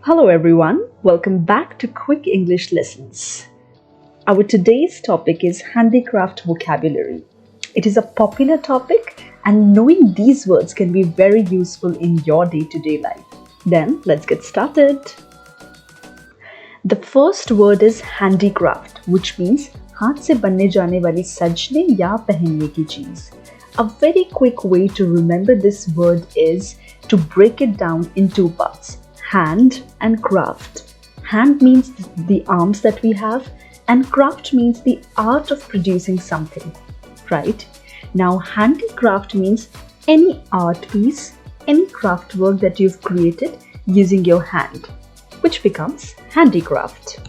Hello everyone, welcome back to Quick English Lessons. Our today's topic is handicraft vocabulary. It is a popular topic and knowing these words can be very useful in your day-to-day life. Then let's get started. The first word is handicraft, which means हाथ से बनने जाने वाली सजने या पहनने की चीज. A very quick way to remember this word is to break it down in two parts. Hand and craft. Hand means the arms that we have and craft means the art of producing something, right? Now handicraft means any art piece, any craft work that you've created using your hand, which becomes handicraft.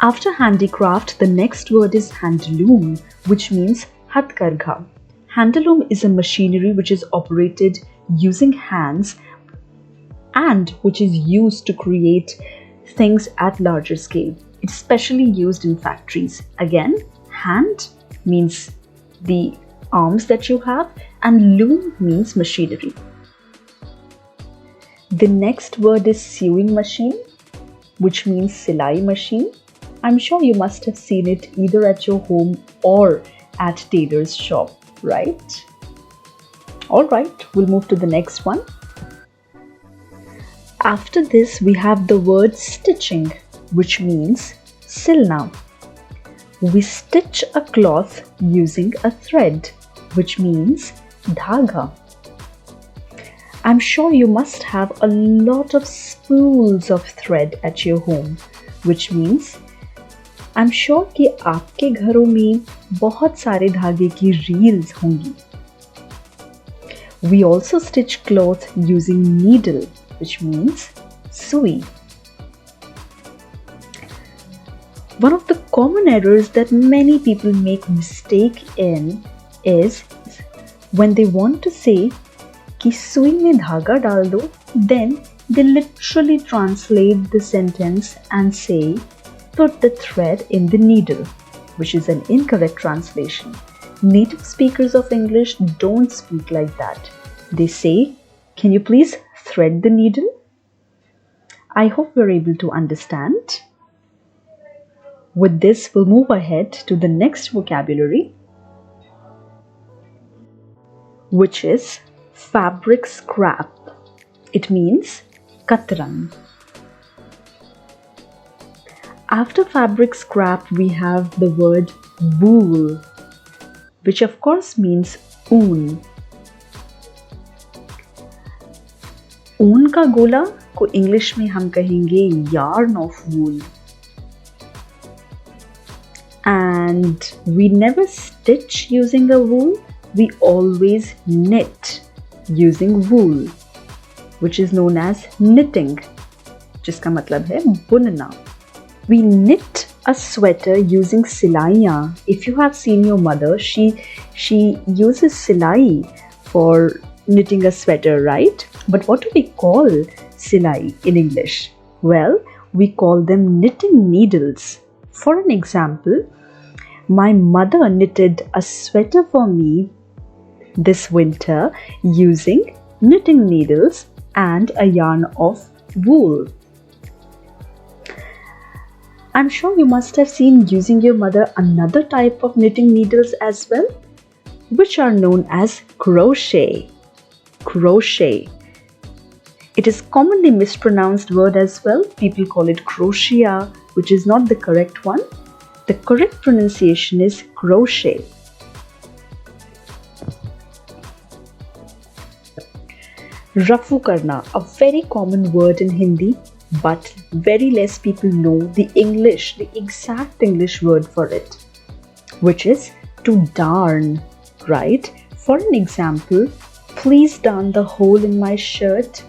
After handicraft, the next word is handloom, which means hatkargha. Handloom is a machinery which is operated using hands and which is used to create things at larger scale. It's specially used in factories. Again, hand means the arms that you have and loom means machinery. The next word is sewing machine, which means silai machine. I'm sure you must have seen it either at your home or at tailor's shop, right? Alright, we'll move to the next one. After this, we have the word stitching, which means silna. We stitch a cloth using a thread, which means dhaga. I'm sure you must have a lot of spools of thread at your home, which means I'm sure कि आपके घरों में बहुत सारे धागे की reels होंगी. We also stitch cloth using needle, which means sui. One of the common errors that many people make mistake in is when they want to say कि सुई में धागा डाल दो, then they literally translate the sentence and say put the thread in the needle, which is an incorrect translation. Native speakers of English don't speak like that. They say, can you please thread the needle? I hope you're able to understand. With this, we'll move ahead to the next vocabulary, which is fabric scrap. It means katran. After fabric scrap, we have the word wool, which of course means ऊन. ऊन का गोला को English में हम कहेंगे yarn of wool. And we never stitch using a wool, we always knit using wool, which is known as knitting, जिसका मतलब है बुनना. We knit a sweater using silaiyan. If you have seen your mother, she uses silai for knitting a sweater, right? But what do we call silai in English? Well, we call them knitting needles. For an example, my mother knitted a sweater for me this winter using knitting needles and a yarn of wool. I'm sure you must have seen using your mother another type of knitting needles as well, which are known as crochet. Crochet. It is commonly mispronounced word as well. People call it crochet, which is not the correct one. The correct pronunciation is crochet. Rafu karna, a very common word in Hindi, but very less people know the exact English word for it, which is to darn, right? For an example, please darn the hole in my shirt.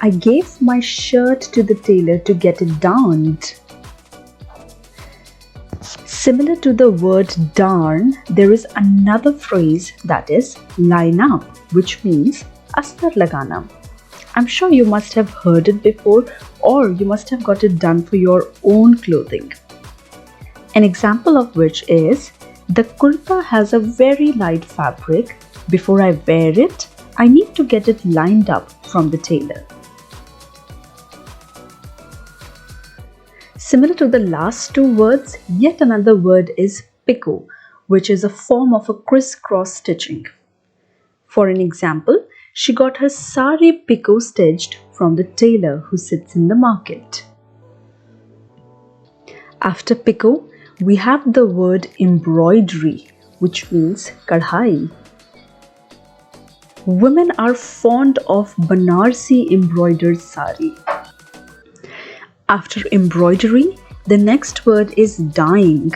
I gave my shirt to the tailor to get it darned. Similar to the word darn, there is another phrase that is line up, which means astar lagana. I'm sure you must have heard it before or you must have got it done for your own clothing. An example of which is, the kurta has a very light fabric. Before I wear it, I need to get it lined up from the tailor. Similar to the last two words, yet another word is picot, which is a form of a crisscross stitching. For an example, she got her sari picot stitched from the tailor who sits in the market. After picot, we have the word embroidery, which means kadhai. Women are fond of Banarsi embroidered sari. After embroidery, the next word is dyeing,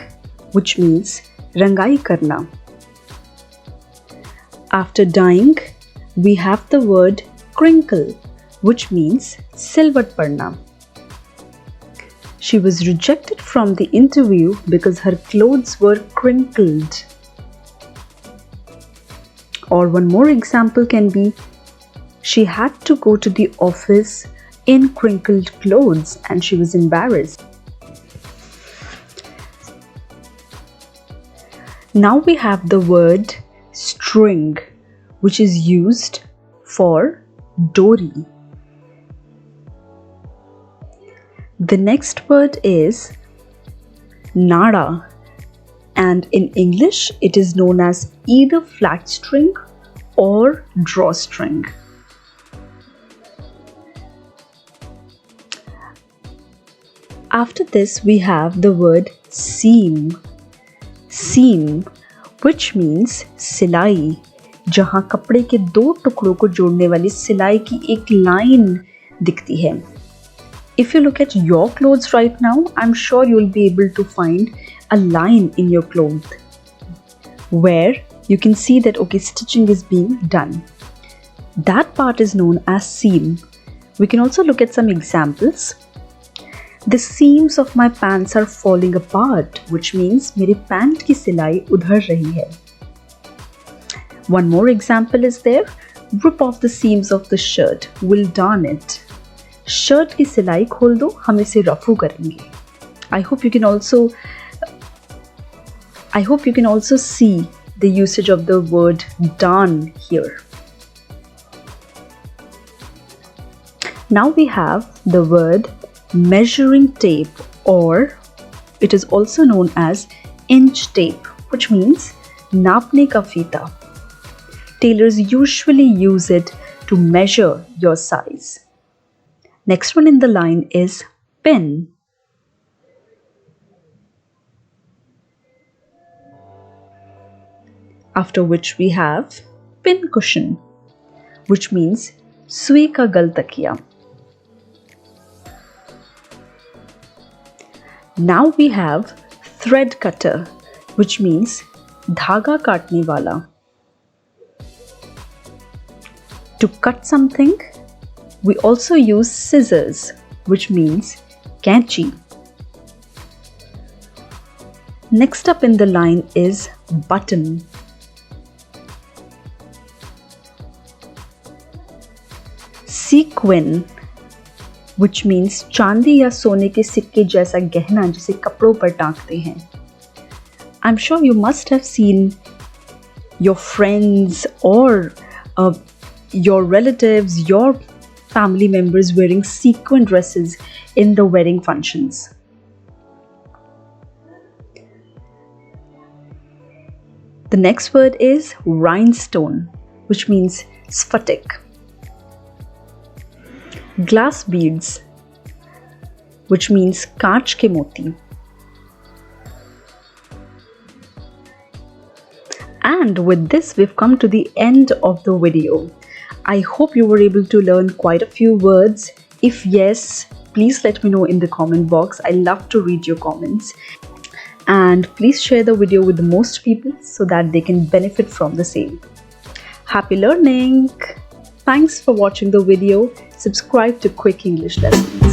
which means rangai karna. After dyeing, we have the word crinkle, which means silvat parna. She was rejected from the interview because her clothes were crinkled. Or one more example can be, she had to go to the office in crinkled clothes and she was embarrassed. Now we have the word string, which is used for dori. The next word is nada, and in English it is known as either flat string or drawstring. After this we have the word seam, which means सिलाई, जहाँ कपड़े के दो टुकड़ों को जोड़ने वाली सिलाई की एक लाइन दिखती है. If you look at your clothes right now, I'm sure you'll be able to find a line in your cloth where you can see that stitching is being done. That part is known as seam. We can also look at some examples. The seams of my pants are falling apart, which means मेरे pant की सिलाई उधर रही है. One more example is there. Rip off the seams of the shirt. We'll darn it. Shirt की सिलाई खोल दो, हम इसे रफू करेंगे. I hope you can also see the usage of the word darn here. Now we have the word measuring tape, or it is also known as inch tape, which means नापने का फीता. Tailors usually use it to measure your size. Next one in the line is pin. After which we have pin cushion, which means सुई का गल तकिया. Now we have thread cutter, which means धागा काटने वाला. To cut something, we also use scissors, which means कैंची. Next up in the line is button. Sequin, which means चांदी या सोने के सिक्के जैसा गहना जिसे कपड़ों पर टांगते हैं. I'm sure you must have seen your friends or your relatives, your family members wearing sequin dresses in the wedding functions. The next word is rhinestone, which means sphatic. Glass beads, which means कांच के मोती. And with this, we've come to the end of the video. I hope you were able to learn quite a few words. If yes, please let me know in the comment box. I love to read your comments. And please share the video with the most people so that they can benefit from the same. Happy learning! Thanks for watching the video. Subscribe to Quick English Lessons.